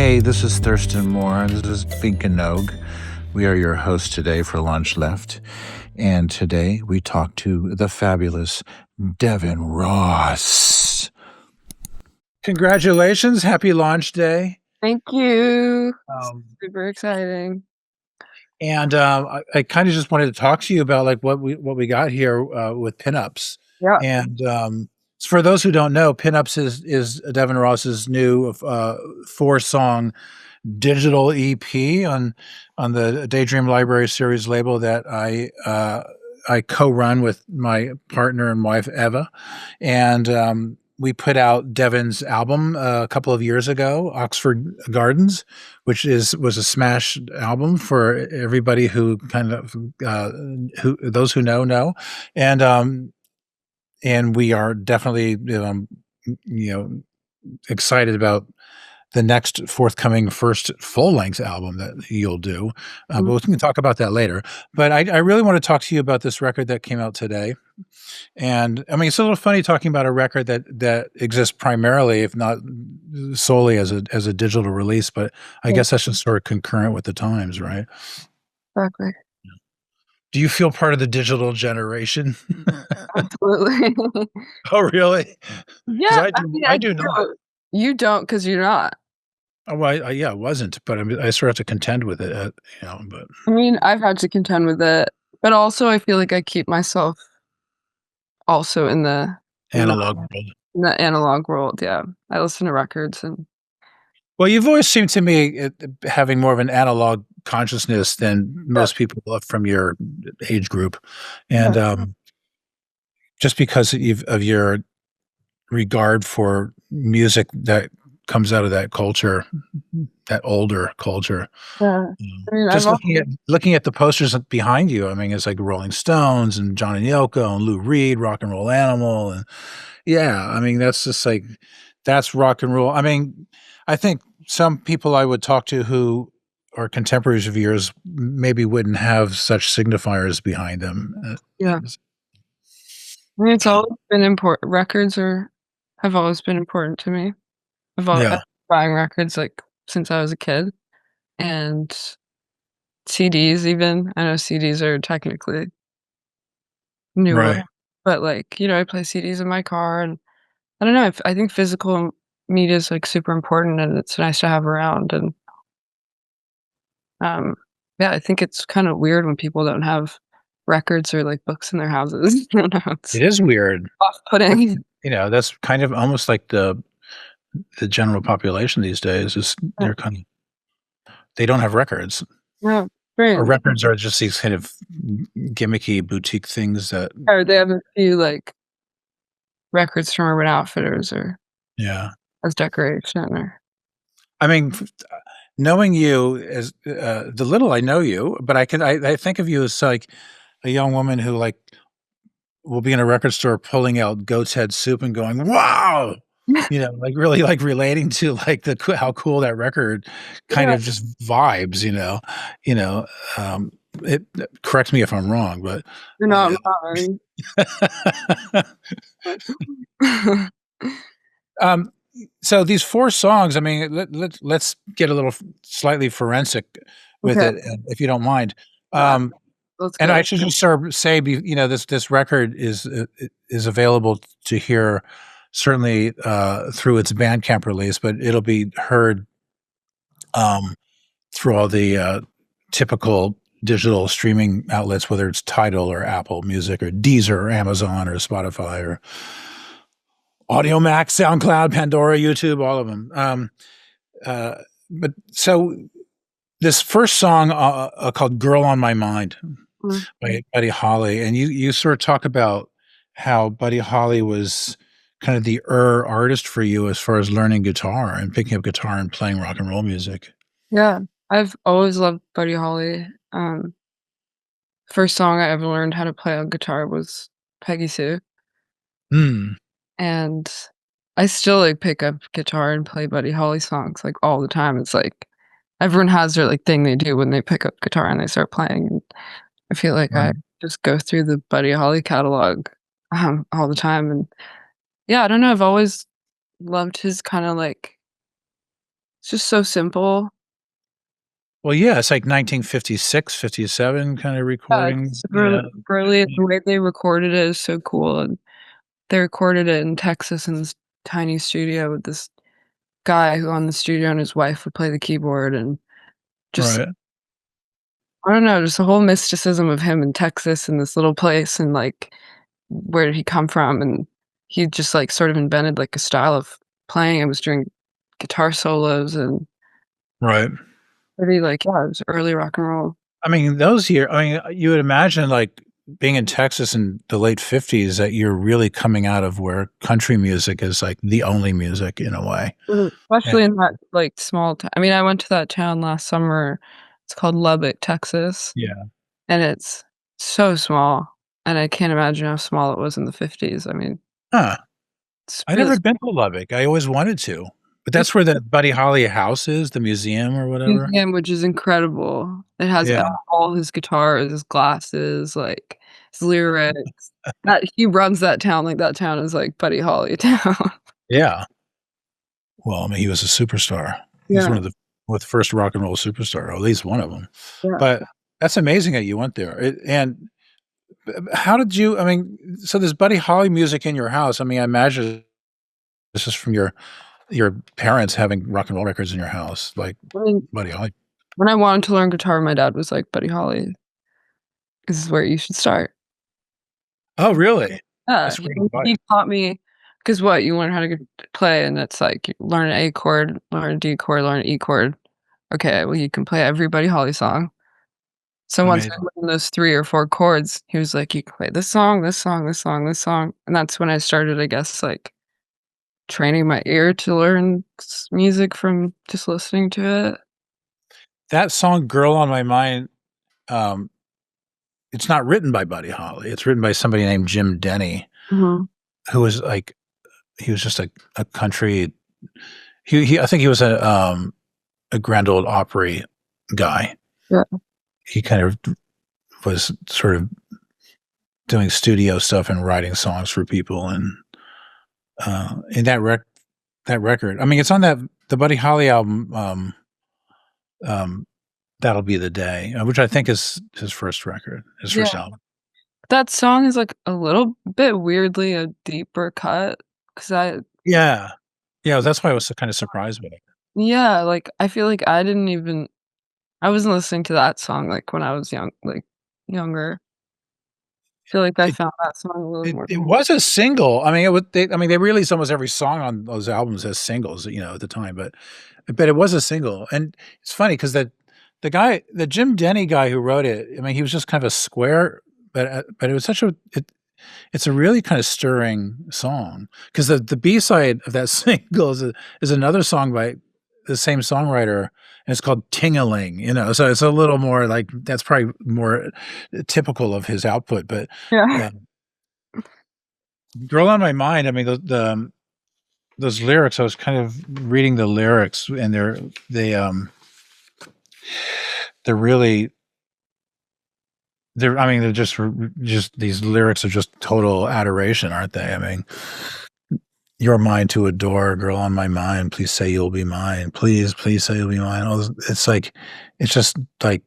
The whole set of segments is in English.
Hey, this is Thurston Moore. This is Finkenog. We are your hosts today for LaunchLeft. And today we talk to the fabulous Devon Ross. Congratulations. Happy launch day. Thank you. Super exciting. And I kind of just wanted to talk to you about like what we got here with Pinups. Yeah. And for those who don't know, Pinups is Devon Ross's new 4-song digital EP on the Daydream Library Series label that I co-run with my partner and wife Eva, and we put out Devon's album a couple of years ago, Oxford Gardens, which was a smash album for everybody who kind of who those who know, and we are definitely excited about the next forthcoming first full-length album that you'll do. But we can talk about that later. But I really want to talk to you about this record that came out today. And I mean, it's a little funny talking about a record that exists primarily, if not solely, as a digital release. But I guess that's just sort of concurrent with the times, right? Exactly. Do you feel part of the digital generation? Absolutely. Oh, really? Yeah, I do not. You don't, because you're not. Oh, well, yeah, I wasn't, but I sort of have to contend with it, but I mean, I've had to contend with it, but also I feel like I keep myself also in the analog world. in the analog world. Yeah, I listen to records and. Well, you've always seemed to me having more of an analog consciousness than most people from your age group, and just because of your regard for music that comes out of that culture, that older culture. Yeah. I mean, Just looking at the posters behind you, I mean, it's like Rolling Stones and John and Yoko and Lou Reed, Rock and Roll Animal, and yeah, I mean, that's just like that's rock and roll. I mean, I think some people I would talk to who are contemporaries of yours maybe wouldn't have such signifiers behind them. Yeah. I mean, it's always been important. Records have always been important to me. I've been buying records like since I was a kid, and CDs even. I know CDs are technically newer, Right. but like, I play CDs in my car, and I don't know, I think physical media is like super important and it's nice to have around, and yeah, I think it's kind of weird when people don't have records or like books in their houses. I don't know, it's It is weird. off-putting. That's kind of almost like the general population these days is they don't have records. Yeah, Or strange. records are just these kind of gimmicky boutique things that Or they have a few like records from Urban Outfitters or as decoration or. I mean, knowing you as the little I know you, but I think of you as like a young woman who like will be in a record store pulling out Goat's Head Soup and going, "Wow!" Like really like relating to like how cool that record kind of just vibes. It correct me if I'm wrong, but You're not wrong. So these 4 songs, I mean, let's get a little slightly forensic with it, if you don't mind. And I should just sort of say, this record is available to hear certainly through its Bandcamp release, but it'll be heard through all the typical digital streaming outlets, whether it's Tidal or Apple Music or Deezer or Amazon or Spotify or Audio Max, SoundCloud, Pandora, YouTube, all of them. But so this first song called "Girl on My Mind" by Buddy Holly, and you sort of talk about how Buddy Holly was kind of the artist for you as far as learning guitar and picking up guitar and playing rock and roll music. Yeah, I've always loved Buddy Holly. First song I ever learned how to play on guitar was Peggy Sue. And I still like pick up guitar and play Buddy Holly songs like all the time. It's like everyone has their like thing they do when they pick up guitar and they start playing. And I feel like I just go through the Buddy Holly catalog all the time. And yeah, I don't know. I've always loved his kind of like It's just so simple. Well, yeah, it's like 1956, 57 kind of Yeah, recording. it's Yeah. super girly. The way they recorded it is so cool, and they recorded it in Texas in this tiny studio with this guy who owned the studio, and his wife would play the keyboard, and just Right. I don't know, just the whole mysticism of him in Texas in this little place, and, like, where did he come from, and he just, like, sort of invented, like, a style of playing. It was doing guitar solos and Right. pretty, like, yeah, it was early rock and roll. I mean, those year I mean, you would imagine, like, being in Texas in the late '50s that you're really coming out of where country music is, like, the only music in a way. Especially And in that, like, small I mean, I went to that town last summer. It's called Lubbock, Texas, yeah. and it's so small, and I can't imagine how small it was in the '50s. I mean, Huh. it's I really never been to Lubbock. I always wanted to. But it's that's where the Buddy Holly house is, the museum or whatever? museum, which is incredible. It has Yeah. all his guitars, his glasses, like, his lyrics. That he runs that town, like, that town is, like, Buddy Holly town. Yeah. Well, I mean, he was a superstar. He's Yeah, one of the with the first rock and roll superstar, or at least one of them. yeah. But that's amazing that you went there. And how did you I mean, so there's Buddy Holly music in your house. I mean, I imagine this is from your parents having rock and roll records in your house, like I mean, Buddy Holly. when I wanted to learn guitar, my dad was like, "Buddy Holly, this is where you should start." Oh, really? Yeah, That's great advice. he taught me 'cause what, you learn how to play, and it's like, you learn an A chord, learn a D chord, learn an E chord. Okay, well, you can play every Buddy Holly song. So once I Amazing. learned those 3 or 4 chords, he was like, "You can play this song, this song, this song, this song," and that's when I started, I guess, like, training my ear to learn music from just listening to it. That song, "Girl on My Mind," um, it's not written by Buddy Holly. It's written by somebody named Jim Denny, Mhm. who was like he was just a country he I think he was a Grand Ole Opry guy. Yeah, He kind of was sort of doing studio stuff and writing songs for people, and that record I mean, it's on the Buddy Holly album, um, That'll Be the Day, which I think is his first record, his yeah. first album. That song is, like, a little bit weirdly a deeper cut, 'cause I Yeah. Yeah, that's why I was so kinda surprised by it. yeah, like, I feel like I wasn't listening to that song, like, when I was younger. I feel like I It found that song a little more it was a single. I mean, they released almost every song on those albums as singles, at the time, but it was a single, and it's funny 'cause the Jim Denny guy who wrote it, I mean, he was just kind of a square, but it was such a it's a really kind of stirring song because the B-side of that single is another song by the same songwriter, and it's called Ting-a-ling, so it's a little more like that's probably more typical of his output, but, yeah. um, Girl on My Mind, I mean, those lyrics, I was kind of reading the lyrics, and they're really I mean, they're just these lyrics are just total adoration, aren't they? I mean, "You're mine to adore, girl on my mind, please say you'll be mine. Please, please say you'll be mine." All this it's like it's just like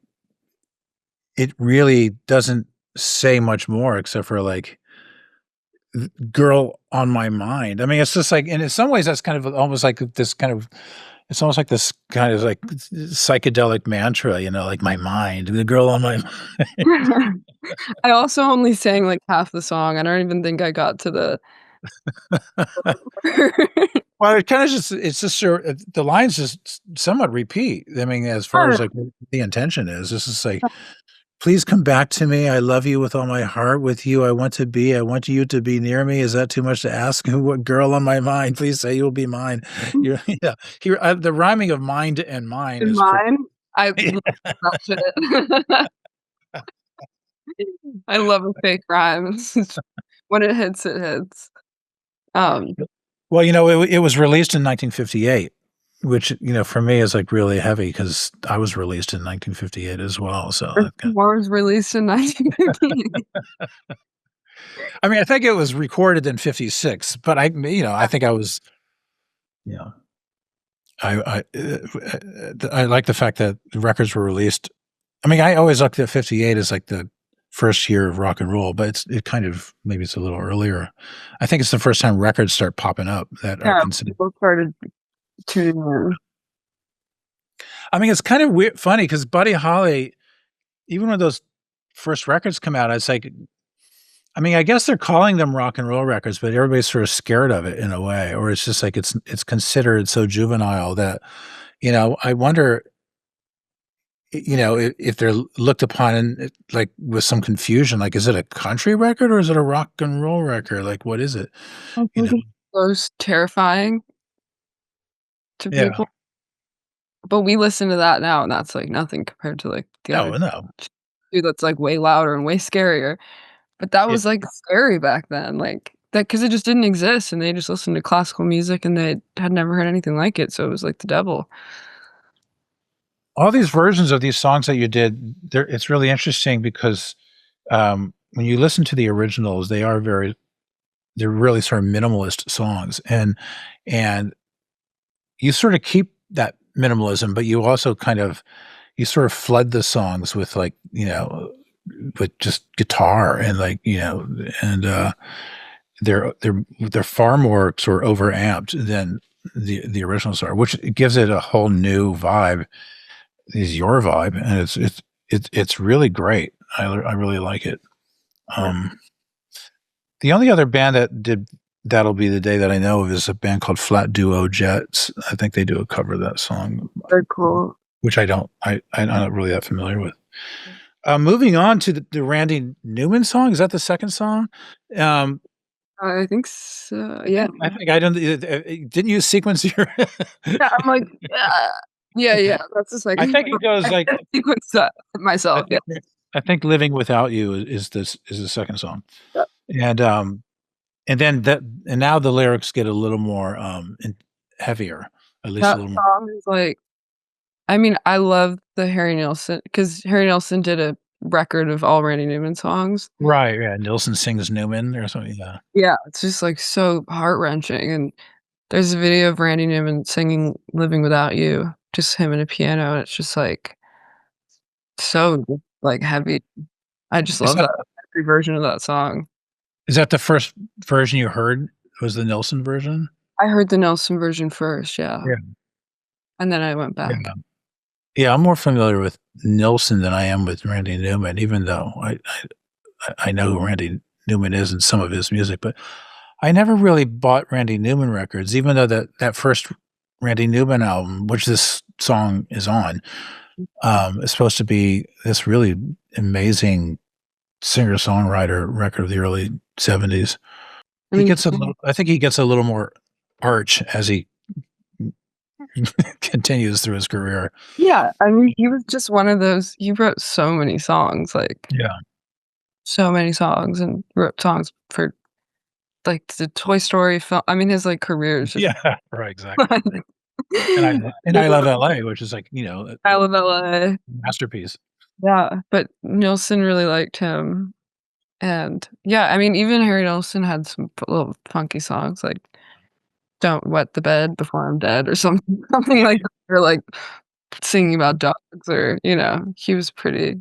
it really doesn't say much more except for, like, "Girl on my mind." I mean, it's just like and in some ways, that's kind of almost like this kind of it's almost like this kind of, like, psychedelic mantra, like, "My mind, the girl on my" I also only sang, like, half the song. I don't even think I got to the Well, it kinda just it's just sure the lines just somewhat repeat. I mean, as far as, like, what the intention is. This is like, "Please come back to me. I love you with all my heart. With you, I want to be. I want you to be near me. Is that too much to ask? What girl on my mind? Please say you'll be mine." You're yeah. Here, the rhyming of mind and mine In is pretty mine, I love that shit. I love a fake rhyme. When it hits, it hits. Um, Well, it was released in 1958, which, for me is, like, really heavy because I was released in 1958 as well, so Thurston that kind Moore was released in 1958. I mean, I think it was recorded in '56, but I think I was, you know I like the fact that the records were released. I mean, I always looked at 58 as like the first year of rock and roll, but it kind of, maybe it's a little earlier. I think it's the first time records start popping up that are Yeah, considered. people started tuning in. I mean, it's kind of weird, funny because Buddy Holly, even when those first records come out, it's like, I mean, I guess they're calling them rock and roll records, but everybody's sort of scared of it in a way, or it's just like it's considered so juvenile that, I wonder, if they're looked upon in, like, with some confusion, like, is it a country record or is it a rock and roll record? Like, what is it? I You know? think it's most terrifying to Yeah. people, but we listen to that now, and that's, like, nothing compared to, like, the No, other no. dude that's, like, way louder and way scarier, but that Yeah. was, like, scary back then, like, that because it just didn't exist, and they just listened to classical music, and they had never heard anything like it, so it was like the devil. All these versions of these songs that you did, it's really interesting because, when you listen to the originals, they're really sort of minimalist songs, and you sort of keep that minimalism, but you also you sort of flood the songs with, like, with just guitar and, like, and they're far more sort of overamped than the originals are, which gives it a whole new vibe. Is your vibe, and it's really great. I really like it. Yeah, Um, the only other band that did That'll Be the Day that I know of is a band called Flat Duo Jets. I think they do a cover of that song, very cool. which I'm not really that familiar with. Moving on to the Randy Newman song. Is that the second song? Um, I think so, yeah. I think I don't. Didn't you sequence your? Yeah, I'm like, "Yeah." Yeah, yeah, that's the I second think it goes I like. sequenced that I myself, yeah. think. I think "Living Without You" is the second song, Yeah. and now the lyrics get a little more heavier, at least a That little more. song is like I mean, I love the Harry Nilsson because Harry Nilsson did a record of all Randy Newman songs. Right, yeah. Nilsson sings Newman or something. Yeah, Yeah, it's just, like, so heart-wrenching, and there's a video of Randy Newman singing "Living Without You," just him and a piano, and it's just, like, so, like, heavy. I just is love that that every version of that song. is that the first version you heard? Was the Nilsson version? I heard the Nelson version first, yeah, Yeah, and then I went yeah, back. yeah. I'm more familiar with Nilsson than I am with Randy Newman, even though I know who Randy Newman is and some of his music, but I never really bought Randy Newman records, even though that first Randy Newman album, which this song is on, is supposed to be this really amazing singer-songwriter record of the early '70s. I mean I think he gets a little more arch as he continues through his career. yeah, I mean, he was just one of those he wrote so many songs, like, Yeah. so many songs and wrote songs for, like, the Toy Story film I mean, his, like, career is just Yeah, right, exactly. And I Love LA, which is like, I a Love LA. masterpiece. Yeah, but Nilsson really liked him, and yeah, I mean, even Harry Nilsson had some little funky songs, like, "Don't Wet the Bed Before I'm Dead" or something something like that, or, like, singing about dogs or, he was pretty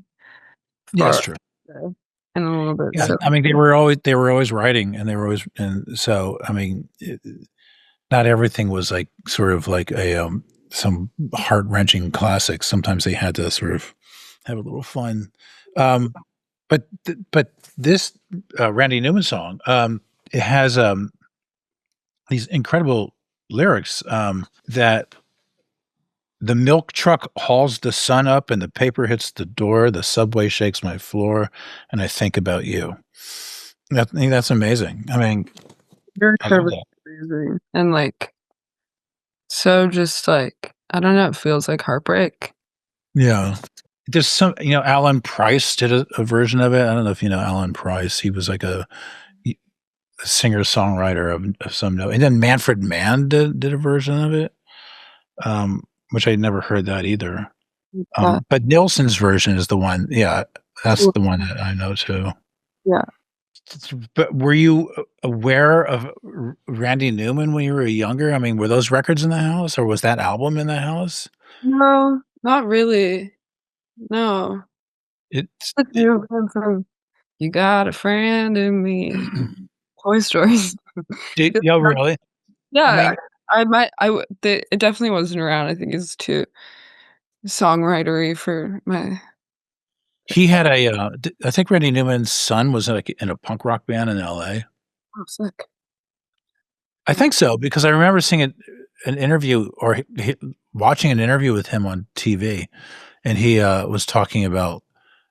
Yeah, it's far true. and a little bit Yeah, silly. I mean, they were always writing, and they were always, and so, I mean, not everything was like sort of like some heart-wrenching classics. Sometimes they had to sort of have a little fun. Um, but this Randy Newman song, it has these incredible lyrics, that the milk truck hauls the sun up and the paper hits the door, the subway shakes my floor, and I think about you. I think that's amazing. I mean, Very I love clever that. phrasing and, like, so just, like, I don't know, it feels like heartbreak. Yeah. There's Alan Price did a version of it. I don't know if you know Alan Price. He was like a singer-songwriter of some note. And then Manfred Mann did a version of it, which I'd never heard that either. That But Nilsson's version is the one, yeah, that's the one that I know too. yeah. But were you aware of Randy Newman when you were younger? I mean, were those records in the house, or was that album in the house? No, not really. No. It's But you went from "You Got a Friend in Me," Toy Stories. did yeah, really? I Yeah, mean, I might I w the it definitely wasn't around, I think it's too songwritery for my he had a, I think Randy Newman's son was, like, in a punk rock band in LA. oh, sick. I think so, because I remember seeing an interview or watching an interview with him on TV, and he, was talking about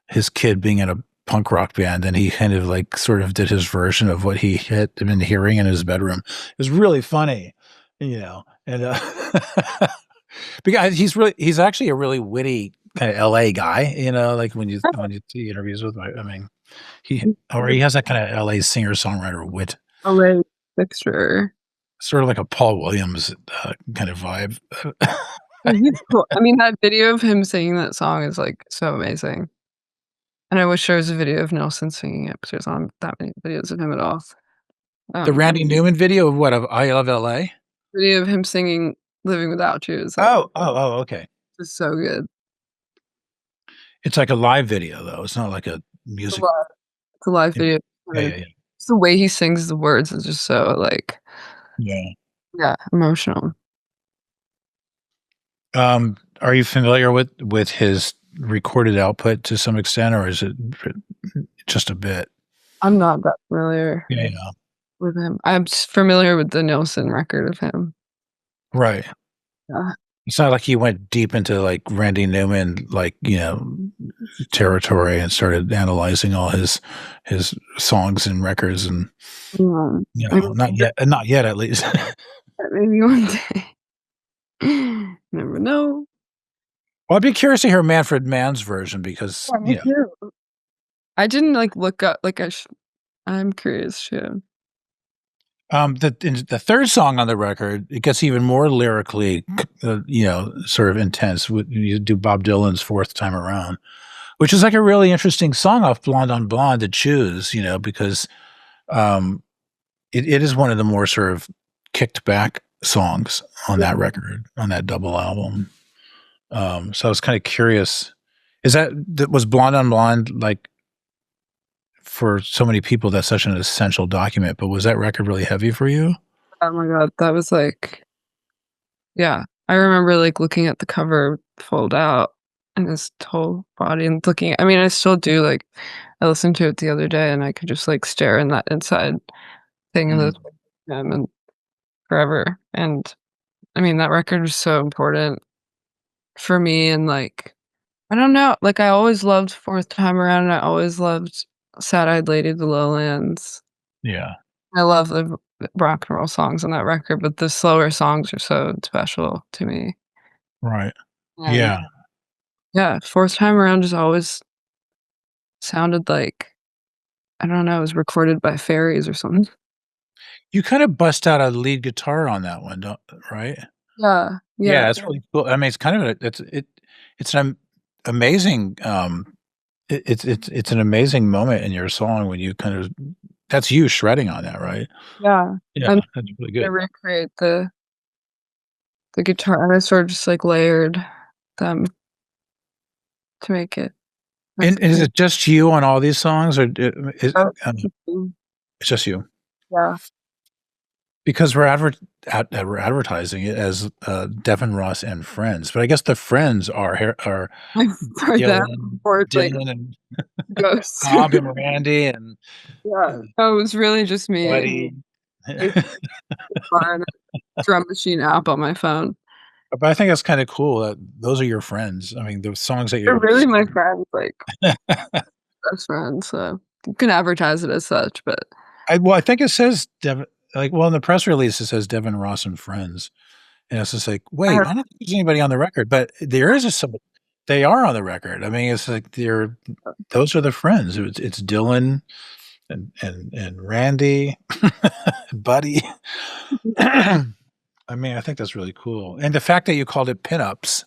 his kid being in a punk rock band, and he kind of, like, sort of did his version of what he had been hearing in his bedroom. It was really funny, and, because he's actually a really witty kinda LA guy, like, when you see interviews with him, I mean, he has that kinda LA singer-songwriter wit, LA fixture. sort of like a Paul Williams, kind of vibe. Yeah, he's cool. I mean, that video of him singing that song is, like, so amazing, and I wish there was a video of Nelson singing it, but there's not that many videos of him at all. The Um, Randy Newman video of what, of I Love LA? Video of him singing "Living Without You" is, like, Okay. just so good. It's like a live video, though, it's not like a It's a music. live it's a live Yeah, video. yeah, yeah, yeah. Just the way he sings the words is just so, like, Yeah. yeah, emotional. Are you familiar with his recorded output to some extent, or is it just a bit? I'm not that familiar Yeah, yeah. with him. I'm familiar with the Nilsson record of him. Right. Yeah. It's not like he went deep into, like, Randy Newman, like, territory and started analyzing all his songs and records and, Maybe not yet, at least. maybe one day. Never know. Well, I'd be curious to hear Manfred Mann's version because, Yeah, me too. I didn't, like, look up like, I'm curious too. the 3rd song on the record, it gets even more lyrically, sort of intense. You do Bob Dylan's "Fourth Time Around," which is like a really interesting song off "Blonde on Blonde" to choose, because um, it is one of the more sort of kicked back songs on Yeah, that record, on that double album. So I was kind of curious. Is that was "Blonde on Blonde" like for so many people? That's such an essential document, but was that record really heavy for you? oh my god, that was, like yeah. I remember, like, looking at the cover fold out and his whole body and looking I mean, I still do, like, I listened to it the other day and I could just, like, stare in that inside thing of Mm. him and forever, and, I mean, that record was so important for me and, like, I don't know, like, I always loved Fourth Time Around, and I always loved Sad Eyed Lady of the Lowlands. Yeah. I love the rock and roll songs on that record, but the slower songs are so special to me, Right. and Yeah. yeah, Fourth Time Around just always sounded like I don't know, it was recorded by fairies or something. You kind of bust out a lead guitar on that one, don't right? Yeah, yeah, Yeah, it's really cool. I mean, it's kind of it's an amazing, it's an amazing moment in your song when you kind of that's you shredding on that, right? yeah, Yeah, and that's really I good. recreate the guitar and I sort of just, like, layered them to make it that's And is it just you on all these songs, or oh, it's just you? yeah. Because we're advertising it as, Devon Ross and Friends, but I guess the friends are I've heard that Dylan before, it's like Dylan and ghosts. Bob and Randy and, Yeah. No, it was really just me, Buddy. a guitar and a drum machine app on my phone. But I think that's kinda cool that those are your friends. I mean, the songs that They're you're really my friends, like, best friends, so you can advertise it as such, but I think it says Devon, like, well, in the press release, it says Devon Ross and Friends, and it's just like, I "Wait, have I don't think there's anybody on the record," but there is a some they are on the record. I mean, it's like those are the friends. It's Dylan and Randy, Buddy. I mean, I think that's really cool, and the fact that you called it Pinups,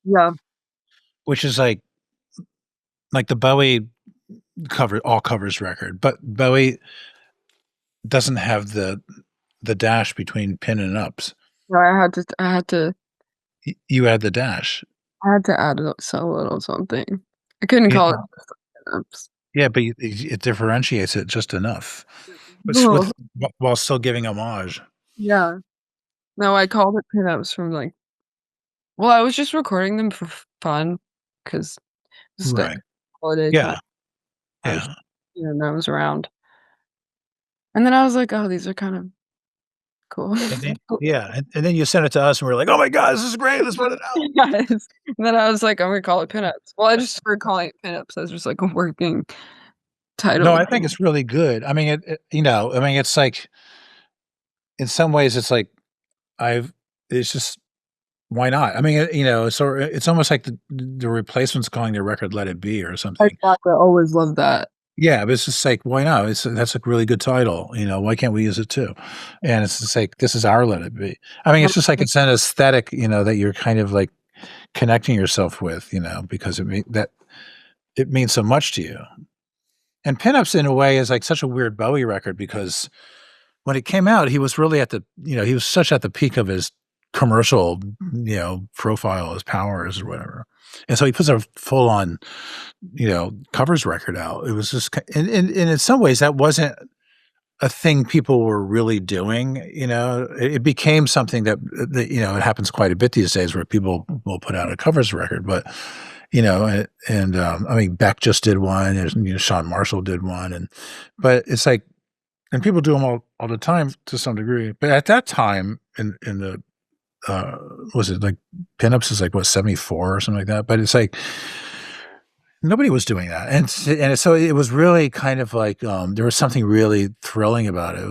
yeah, which is like the Bowie all covers record, but Bowie doesn't have the dash between pin and ups. No, You add the dash. I had to add a little something. I couldn't Yeah, call it pinups. yeah, but it differentiates it just enough, but No, with while still giving homage. yeah. No, I called it pinups from like, well, I was just recording them for fun because it's like Right. holiday time. Yeah. I was, Yeah. I was around, and then I was like, oh, these are kind of cool. And then yeah, and then you sent it to us, and we're like, "Oh my god, this is great. Let's put it out." Yes. And then I was like, I'm gonna call it pinups. Well, I just started calling it pinups as just like a working No, title. I think it's really good. I mean, I mean, it's like in some ways, it's like I've it's just why not? I mean, so it's almost like the Replacements calling their record "Let It Be" or something. Exactly. I always loved that. Yeah, but it's just like, why not? That's a really good title, why can't we use it too? And it's just like, this is our Let It Be. I mean, it's just like it's an aesthetic, that you're kind of like connecting yourself with, because it means so much to you. And Pinups in a way is like such a weird Bowie record because when it came out, he was really he was such at the peak of his commercial, profile, his powers or whatever. And so he puts a full on, covers record out. It was just, and in some ways that wasn't a thing people were really doing, it became something that, it happens quite a bit these days where people will put out a covers record, but, I mean, Beck just did one, and, Sean Marshall did one, but it's like, and people do them all the time to some degree. But at that time in the, was it like Pinups is like what, 74 or something like that? But it's like nobody was doing that. So it was really kind of like, there was something really thrilling about it.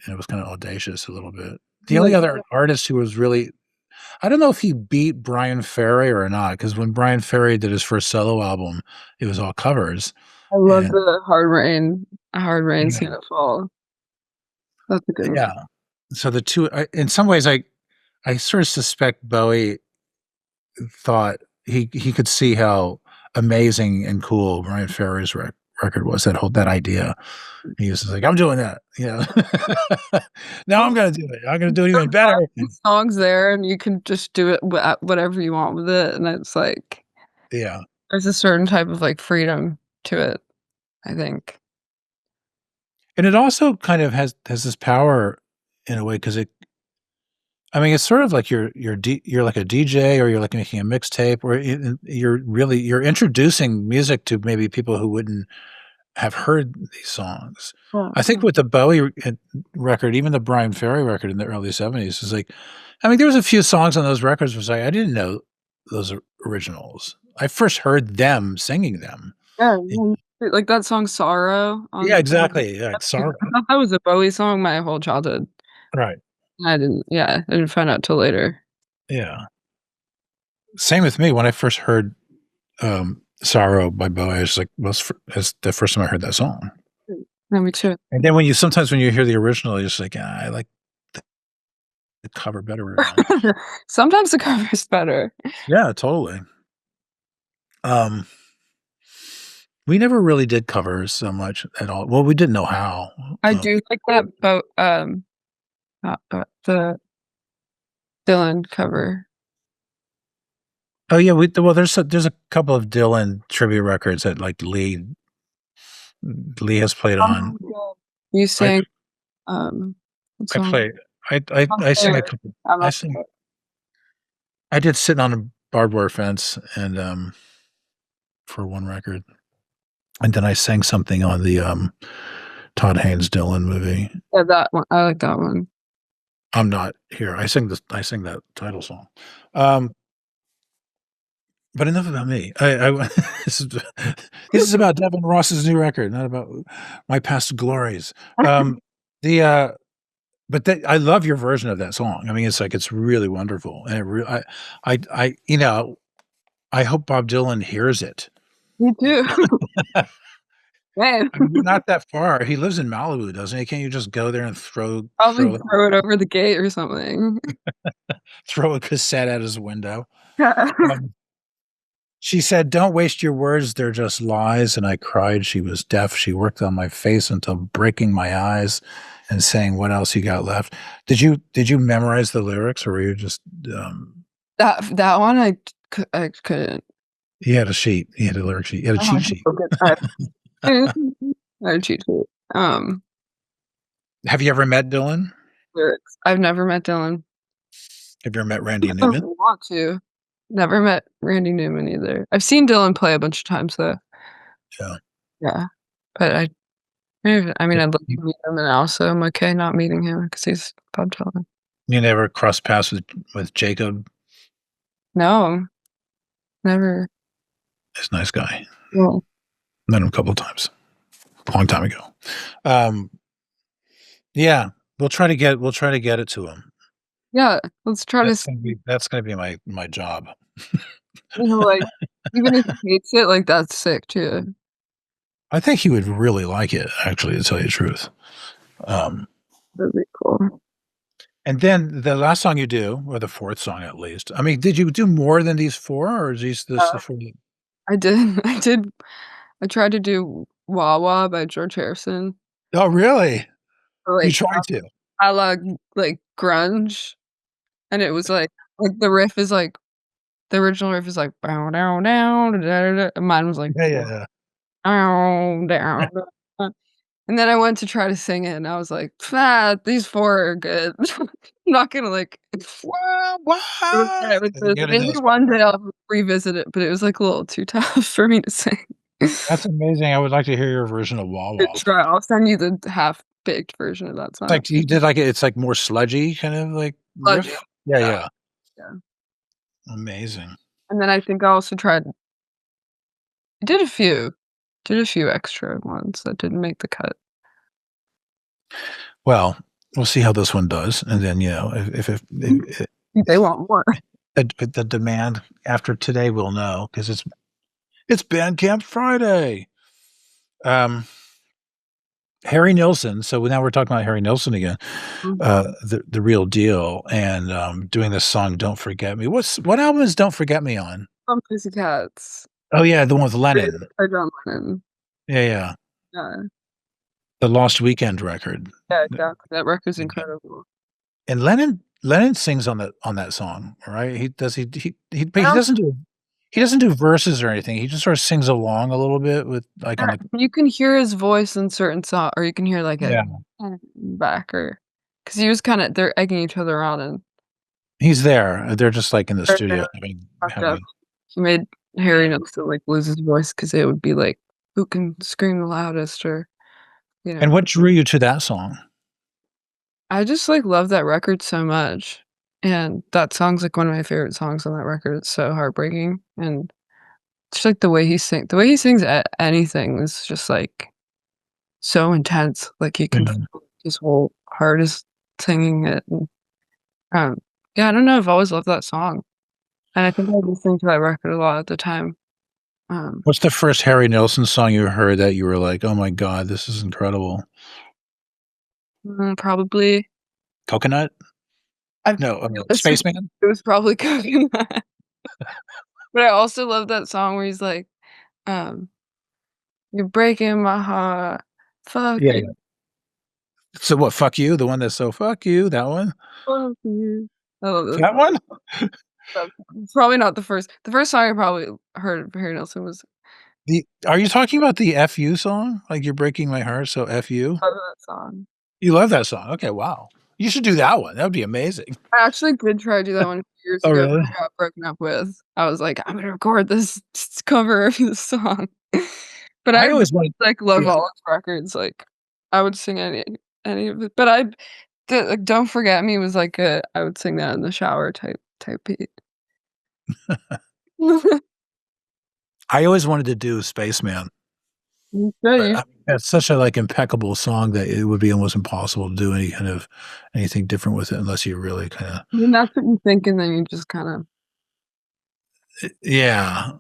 It was kind of audacious a little bit. The only Like, other artist who was really, I don't know if he beat Brian Ferry or not, because when Brian Ferry did his first solo album, it was all covers. I love And the hard rain, yeah, Santa Fall. That's a good one. yeah. So the two, in some ways, I sort of suspect Bowie thought he could see how amazing and cool Brian Ferry's record was. That idea. He was just like, "I'm doing that." Now I'm gonna do it. I'm gonna do it even better. Songs there, and you can just do it whatever you want with it, and it's like Yeah, there's a certain type of like freedom to it, I think. and it also kind of has this power in a way because I mean, it's sort of like you're like a DJ or you're like making a mixtape or you're introducing music to maybe people who wouldn't have heard these songs. Yeah. I think with the Bowie record, even the Brian Ferry record in the early '70s is like, I mean, there was a few songs on those records was like, I didn't know those originals. I first heard them singing them. Yeah, like that song "Sorrow" Yeah, on exactly. Yeah, I sorry. thought that was a Bowie song my whole childhood. Right. I didn't find out till later. Yeah. Same with me. When I first heard "Sorrow" by Bowie, I was like, well, that's the first time I heard that song. Yeah, me too. And then sometimes when you hear the original, you're just like, I like the cover better. Sometimes the cover is better. Yeah, totally. Um, we never really did covers so much at all. Well, we didn't know how. I do like that the Dylan cover. Oh yeah, there's a couple of Dylan trivia records that like Lee has played on. Oh, yeah. You I sang, what I song? played I sing a couple. I'm I not sing there. I did Sitting on a Barbed Wire Fence and for one record, and then I sang something on the Todd Haynes Dylan movie. Yeah, that one. I like that one. I'm Not Here. I sing that title song. Um, but enough about me. This is this is about Devon Ross's new record, not about my past glories. The but I love your version of that song. I mean, it's like it's really wonderful, and I I hope Bob Dylan hears it. Me too. Man, I mean, you're not that far. He lives in Malibu, doesn't he? Can't you just go there and probably throw it over the gate or something. throw a cassette at his window? Yeah. Um, She said, "Don't waste your words, they're just lies." And I cried. She was deaf. She worked on my face until breaking my eyes and saying, "What else you got left?" Did you memorize the lyrics, or were you just That one I couldn't. he had a sheet. He had a lyric sheet. He had a I cheat had to sheet. look at I had a cheat sheet. Have you ever met Dylan? Lyrics. I've never met Dylan. Have you ever met Randy I Newman? want to. Never met Randy Newman either. I've seen Dylan play a bunch of times though. Yeah. Yeah, but I mean, I'd love to meet him, and also I'm okay not meeting him because he's Bob Dylan. You never crossed paths with Jacob? No, never. He's a nice guy. Yeah. Met him a couple of times. A long time ago. Yeah, we'll try to get it to him. Yeah, let's try to That's gonna be my job. like, even if he hates it, like, that's sick too. I think he would really like it, actually, to tell you the truth. That'd be cool. And then the last song you do, or the fourth song at least. I mean, did you do more than these four, or is this the four? I did I tried to do "Wah Wah" by George Harrison. Oh, really? You Like, tried to? I like, grunge, and it was the riff is the original riff is like, "Bow down down, da da da," and mine was like, Yeah, yeah, "Down, down, da." And then I went to try to sing it, and I was like, these 4 are good." I'm not gonna, like yeah. it was yeah, it was good. Get it Maybe in. one day I'll revisit it, but it was, like, a little too tough for me to sing. That's amazing. I would like to hear your version of Good Wawa. try. I'll send you the half-baked version of that It's song. like you did it's like more sludgy kind of like Sludgy. riff? Yeah, Yeah, yeah. yeah. Amazing. And then I think I also did a few did a few extra ones that didn't make the cut. Well, we'll see how this one does, and then, if They want more. the demand after today, we'll know, 'cause it's Bandcamp Friday. Um, Harry Nilsson, so now we're talking about Harry Nilsson again, Mhm. the real deal, and, doing this song, "Don't Forget Me." What album is "Don't Forget Me" on? Some Pussycats. Oh, yeah, the one with Created Lennon. by John Lennon. Yeah, yeah. Yeah. The Lost Weekend record. Yeah, exactly. That record's incredible. And Lennon sings on that song, right? He does I he don't doesn't do verses or anything. He just sort of sings along a little bit with, like, on the You can hear his voice in certain or you can hear, like, a yeah. back or because he was kinda they're egging each other on and He's there. They're just, like, in the they're studio fucked up. having He made Harry Nilsson, like, lose his voice because it would be like, "Who can scream the loudest?" or, you And know. what drew you to that song? I just, like, love that record so much, and that song's, like, one of my favorite songs on that record. It's so heartbreaking, and just, like, the way he sings anything is just, like, so intense. Like, you can Mhm. feel his whole heart is singing it, and, um, yeah, I don't know, I've always loved that song, and I think I was listening to that record a lot at the time. Um, What's the first Harry Nilsson song you heard that you were like, "Oh my god, this is incredible"? Probably Coconut? I've No, listened Spaceman? it was probably Coconut, but I also love that song where he's like, um, "You're breaking my heart, fuck Yeah, you, yeah. So what, "Fuck You"? The one that's so "Fuck You", that one? fuck you." I love this That song. one? It's probably not the first song I probably heard of Harry Nilsson was Are you talking about the "F You" song? Like, "You're breaking my heart, so F you"? love that song. You love that song? Okay, wow. You should do that one. That would be amazing. I actually did try to do that one a few years Oh, ago, really? but I got broken up with. I was like, "I'm gonna record this cover of this song." But I I, always wanted like, love yeah. all his records, like, I would sing any of it, but like, "Don't Forget Me" was like I would sing that in the shower type beat. I always wanted to do "Spaceman," Yeah, but, I mean, that's such a, like, impeccable song that it would be almost impossible to do anything different with it unless you really kinda I mean, that's what you think, and then you just kinda yeah.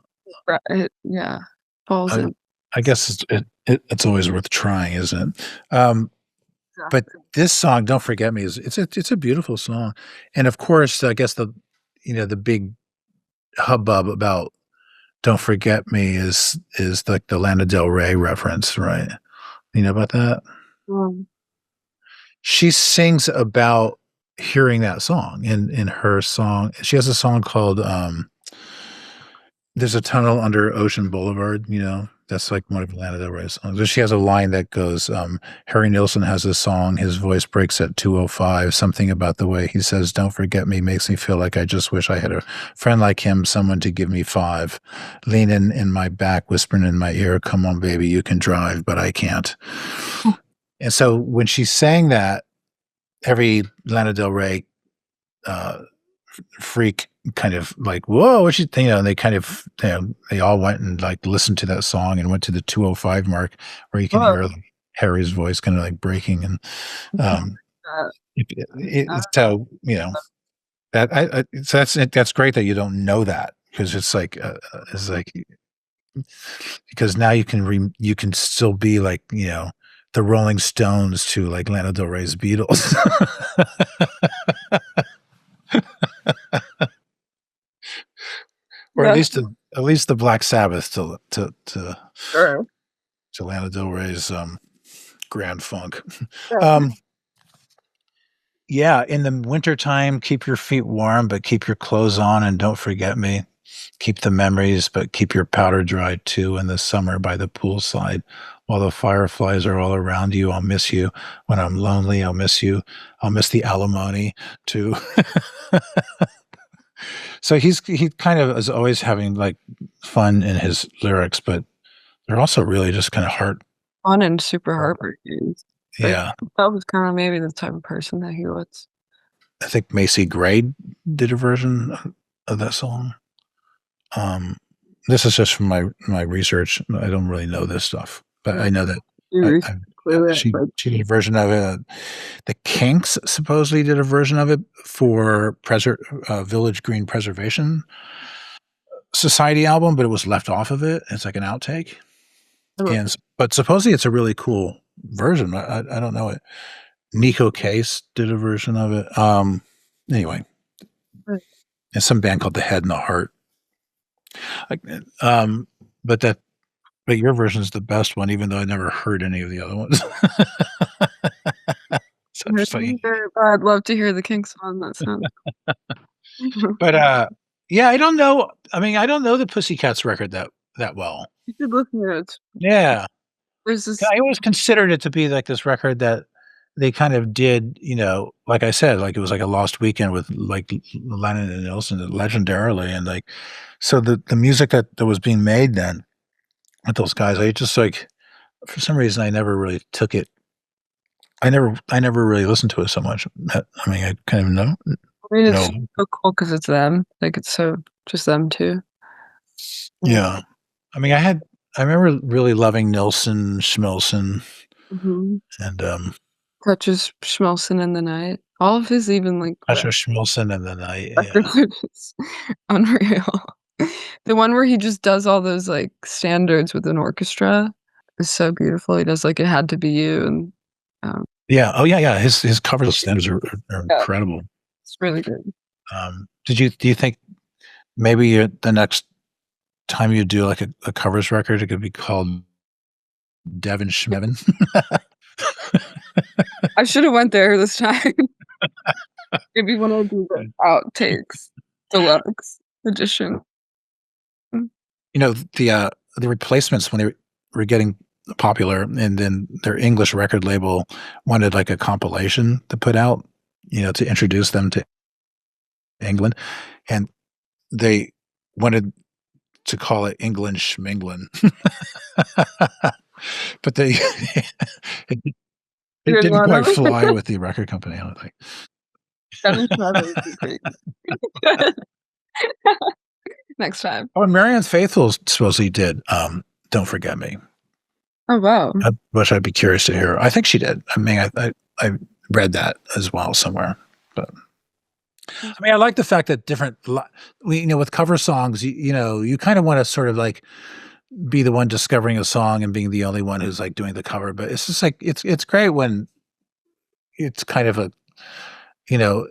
yeah, falls I in. I guess it's always worth trying, isn't it? But Exactly. this song, "Don't Forget Me," it's a beautiful song, and, of course, I guess the big hubbub about "Don't Forget Me" is like the Lana Del Rey reference, right? You know about that? Um, She sings about hearing that song in her song. She has a song called "There's a Tunnel Under Ocean Boulevard." You know, that's like one of Lana Del Rey's songs. She has a line that goes, "Harry Nilsson has a song. His voice breaks at 2:05. Something about the way he says 'Don't forget me' makes me feel like I just wish I had a friend like him, someone to give me five. Leaning in my back, whispering in my ear, 'Come on, baby, you can drive, but I can't.'" And so when she sang that, every Lana Del Rey uh, freak kind of like, whoa, what you think? You know, and they kind of, you know, they all went and like listened to that song and went to the 2:05 mark where you can oh, hear like, Harry's voice kind of like breaking. And um, uh, it's so, you know, so that's great that you don't know that because it's like, because now you can still be like, you know, the Rolling Stones to like Lana Del Rey's Beatles. Or yeah, at least the Black Sabbath sure. to Lana Del Rey's Grand Funk. Yeah. Um, yeah, in the wintertime, keep your feet warm, but keep your clothes on and don't forget me. Keep the memories, but keep your powder dry too in the summer by the poolside. While the fireflies are all around you, I'll miss you. When I'm lonely, I'll miss you. I'll miss the alimony too. So he kind of is always having like fun in his lyrics, but they're also really just kind of Fun and super heartbreaking. Like yeah. that was kind of maybe the type of person that he was. I think Macy Gray did a version of that song. Um, this is just from my research. I don't really know this stuff, but I know that You clearly like she did a version of it. The Kinks supposedly did a version of it for Village Green Preservation Society album, but it was left off of it. It's like an outtake, but supposedly it's a really cool version. I don't know it. Nico Case did a version of it. Anyway, and some band called The Head and the Heart. Like, but your version is the best one, even though I never heard any of the other ones. So I'd love to hear the Kinks one. That sounds. but yeah, I don't know. I mean, I don't know the Pussycats record that well. You should listen to it. Yeah, There's this. I always considered it to be like this record that they kind of did, you know, like I said, like it was like a lost weekend with like Lennon and Nilsson legendarily, and like so the music that was being made then with those guys, I just like for some reason I never really took it. I never really listened to it so much. I mean, I kind of I mean, it's know. so cool because it's them. Like it's so just them too. Yeah, I mean, I remember really loving Nilsson, Schmilson, Mm-hmm. and Touches Schmelson in the night. All of his even like Usher Schmilson and then records are just unreal. The one where he just does all those like standards with an orchestra is so beautiful. He does like "It Had to Be You" and yeah, oh yeah, his cover standards are yeah, incredible. it's really good. Do you think maybe the next time you do like a covers record, it could be called Devon Schmevin? I should have went there this time. Maybe when I do the outtakes deluxe edition. You know, the Replacements when they were getting popular, and then their English record label wanted like a compilation to put out, you know, to introduce them to England, and they wanted to call it England Schmengland. But they it it Didn't didn't quite wanna fly with the record company, I don't think. Devin Travis would be great. Next time. Oh, and Marianne Faithfull supposedly did, "Don't Forget Me," Oh, wow. which I'd be curious to hear. I think she did. I mean, I read that as well somewhere, but I mean, I like the fact that you know, with cover songs, you know, you kind of want to sort of like be the one discovering a song and being the only one who's like doing the cover. But it's just like it's great when it's kind of a, you know,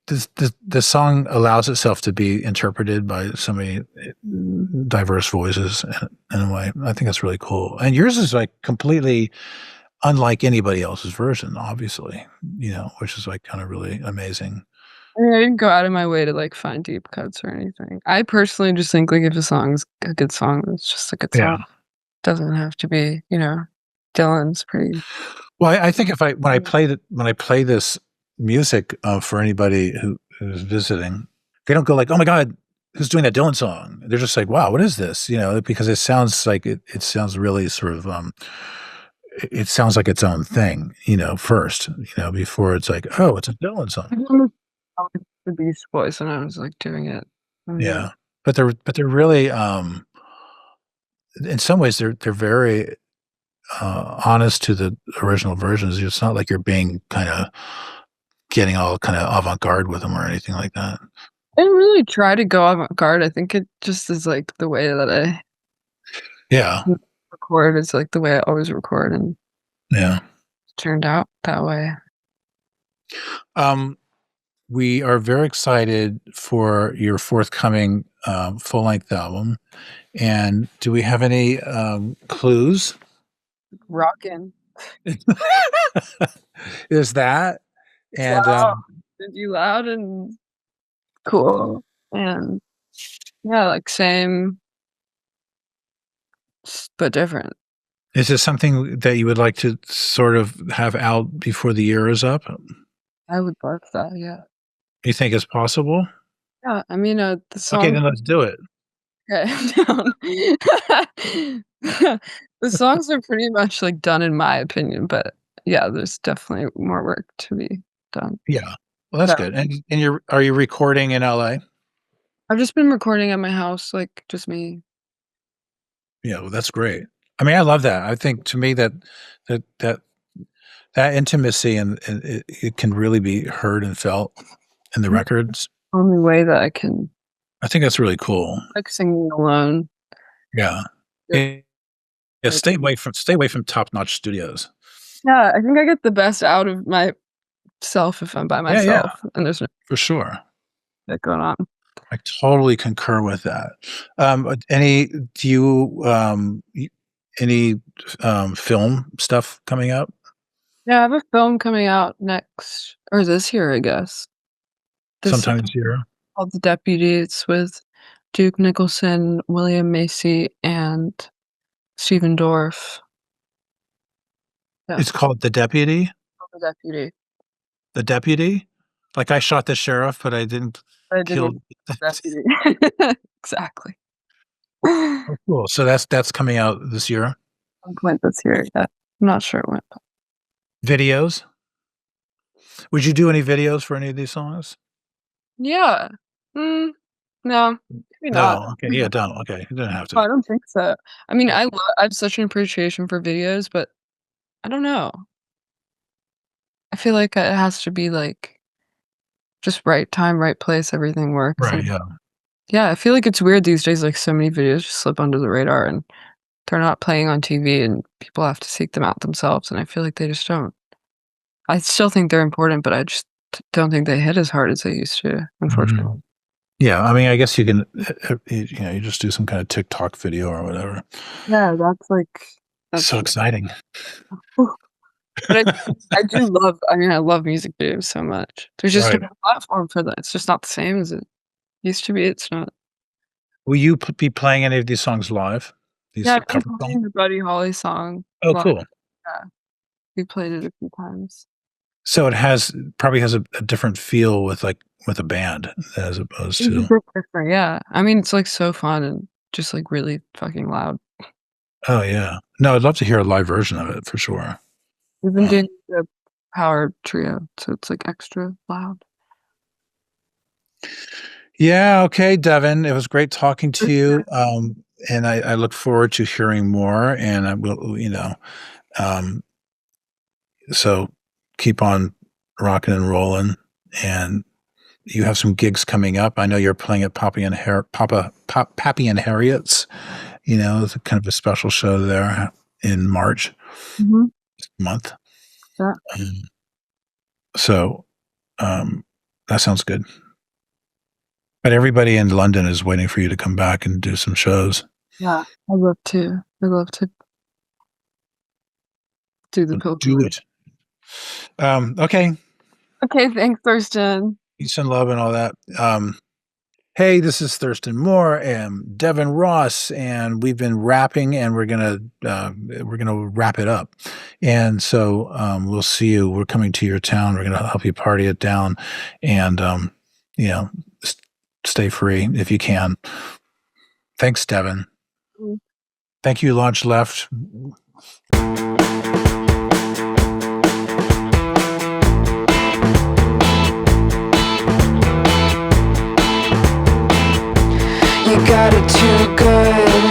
the song allows itself to be interpreted by so many diverse voices in a way. I think that's really cool. And yours is like completely unlike anybody else's version, obviously, which is like kind of really amazing. I mean, I didn't go out of my way to, like, find deep cuts or anything. I personally just think, like, if a song's a good song, it's just a good Yeah. song. Doesn't have to be, Dylan's pretty. Well, I think when I play this music for anybody who's visiting, they don't go like, "Oh my God, who's doing that Dylan song?" They're just like, "Wow, what is this?" Because it sounds like it sounds really sort of it sounds like its own thing, first, before it's like, "Oh, it's a Dylan song." I remember the Beast Boys when I was, like, doing it. Yeah. Yeah, but they're really in some ways they're very honest to the original versions. It's not like you're being kind of getting all kind of avant-garde with them or anything like that. I didn't really try to go avant-garde. I think it just is, like, the way that I Yeah, record is, like, the way I always record, and yeah. it turned out that way. Um, we are very excited for your forthcoming full-length album. And do we have any clues? Rockin'. Is that and Wow. Did you loud and cool, and yeah, like, same but different. is this something that you would like to sort of have out before the year is up? I would love that, yeah. You think it's possible? Yeah, I mean, the Okay, songs then let's do it. okay, down. The songs are pretty much, like, done in my opinion, but, yeah, there's definitely more work to be done. Yeah. Well, that's So, good. And are you recording in LA? I've just been recording at my house, like, just me. Yeah, well, that's great. I mean, I love that. I think to me that that that intimacy and it can really be heard and felt in the records. Only way that I can, I think that's really cool. like, singing alone. Yeah. Yeah, Yeah, yeah, like stay away from top-notch studios. yeah, I think I get the best out of myself if I'm by Yeah, yeah, myself, and there's no for sure. shit going on. I totally concur with that. Any do you, any, film stuff coming up Yeah, I have a film coming out next or this year, I guess. This sometime this year? called The Deputy. It's with Duke Nicholson, William Macy, and Stephen Dorff. Yeah, It's called The Deputy? called The Deputy. The Deputy? Like, I shot the sheriff, but I didn't I kill didn't the deputy. Exactly. Oh, cool. So that's coming out this year? Some point this year, yeah. I'm not sure when. Videos? Would you do any videos for any of these songs? Yeah. Mm, no, maybe not. No, okay, yeah, don't, okay, you don't have No, to. I don't think so. I mean, Yeah. I have such an appreciation for videos, but I don't know. I feel like it has to be, like, just right time, right place, everything works, Right, and yeah. yeah, I feel like it's weird these days, like, so many videos just slip under the radar, and they're not playing on TV, and people have to seek them out themselves, and I feel like they just don't. I still think they're important, but I just don't think they hit as hard as they used to, Mhm. unfortunately. Yeah, I mean, I guess you can, you just do some kinda TikTok video or whatever. Yeah, that's So exciting. but I do love I mean, I love music videos so much. There's just Right. no platform for that. It's just not the same as it used to be. It's not. Will you be playing any of these songs live? Yeah, These I've been cover songs? playing the Buddy Holly song Oh, live. cool. Yeah, we played it a few times. So it probably has a different feel with, like, with a band as opposed It's a to bit different, yeah. I mean, it's, like, so fun and just, like, really fucking loud. Oh, yeah. No, I'd love to hear a live version of it for sure. We've been Um, doing the power trio, so it's, like, extra loud. yeah, okay, Devin, it was great talking to you, and I look forward to hearing more, and I will, um, so keep on rocking and rolling, and you have some gigs coming up. I know you're playing at Pappy and Harriet's, it's a kind of a special show there in March Mhm. month. Yeah. Um, so, um, That sounds good. But everybody in London is waiting for you to come back and do some shows. Yeah, I'd love to. I'd love to do the pilgrimage. Do it. Okay. Okay, thanks, Thurston. Peace and love and all that. Hey, this is Thurston Moore and Devon Ross, and we've been rapping, and we're gonna wrap it up. And so we'll see you. We're coming to your town. We're gonna help you party it down, and stay free if you can. Thanks, Devon. Mm-hmm. Thank you, LaunchLeft. You got it too good,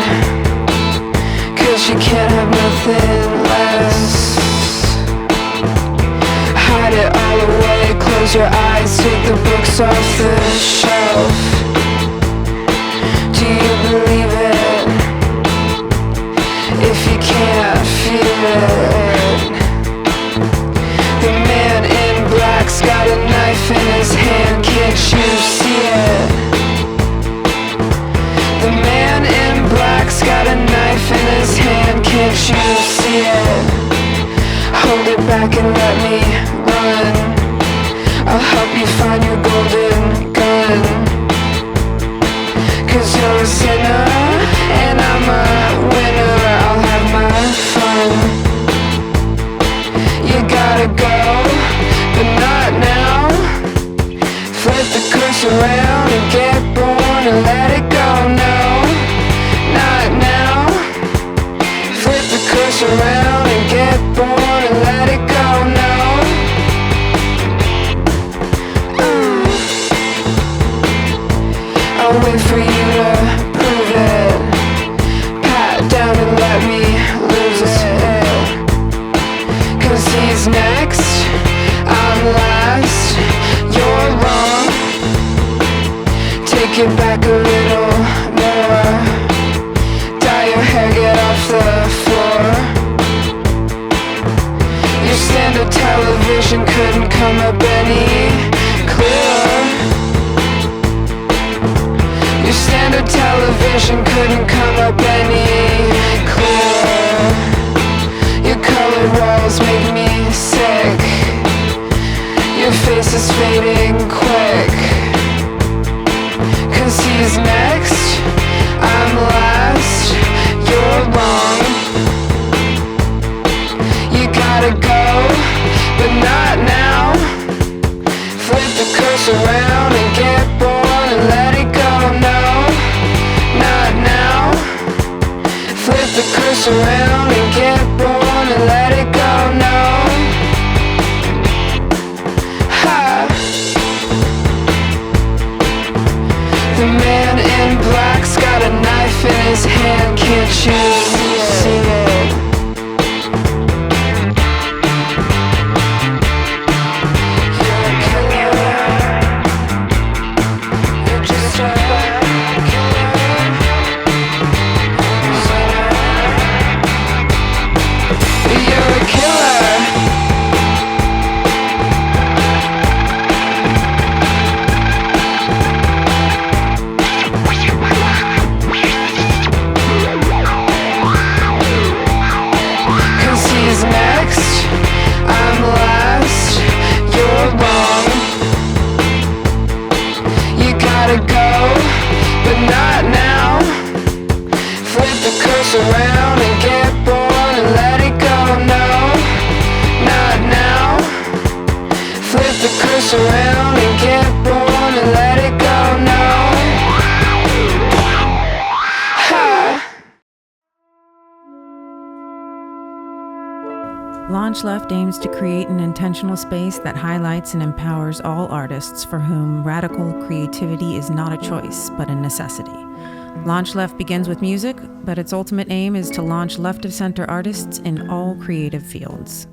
'cause you can't have nothing less. Hide it all away, close your eyes, take the books off the shelf. Do you believe it? If you can't feel it. The man in black's got a knife in his hand, can't you see it? The man in black's got a knife in his hand, can't you see it? Hold it back and let me run. I'll help you find your golden gun. 'Cause you're a sinner and I'm a winner, I'll have my fun. You gotta go, but not now. Flip the curse around and get born and let it go. No, not now. Flip the curse around and get born and let it go. No. I'll wait for you to prove it. Pat down and let me lose it. 'Cause he's next, I'm last. You're wrong. Take it back a little more. Dye your hair, get off the floor. Your standard television couldn't come up any clearer. Your standard television couldn't come up any clearer. Your colored walls make me sick. Your face is fading quick. 'Cause he's next, I'm last. You're wrong. You gotta go, but not now. Flip the curse around and get born and let it go. No, not now. Flip the curse around and get born and let it go. No. Ha. The man in black's got a knife in his hand, can't you see it? You're a killer. You're just a killer. You're a killer. Next, I'm last. You're wrong. You gotta go, but not now. Flip the curse around and get born and let it go. No, not now. Flip the curse around and get born and let it go. No. LaunchLeft aims to create an intentional space that highlights and empowers all artists for whom radical creativity is not a choice, but a necessity. LaunchLeft begins with music, but its ultimate aim is to launch left-of-center artists in all creative fields.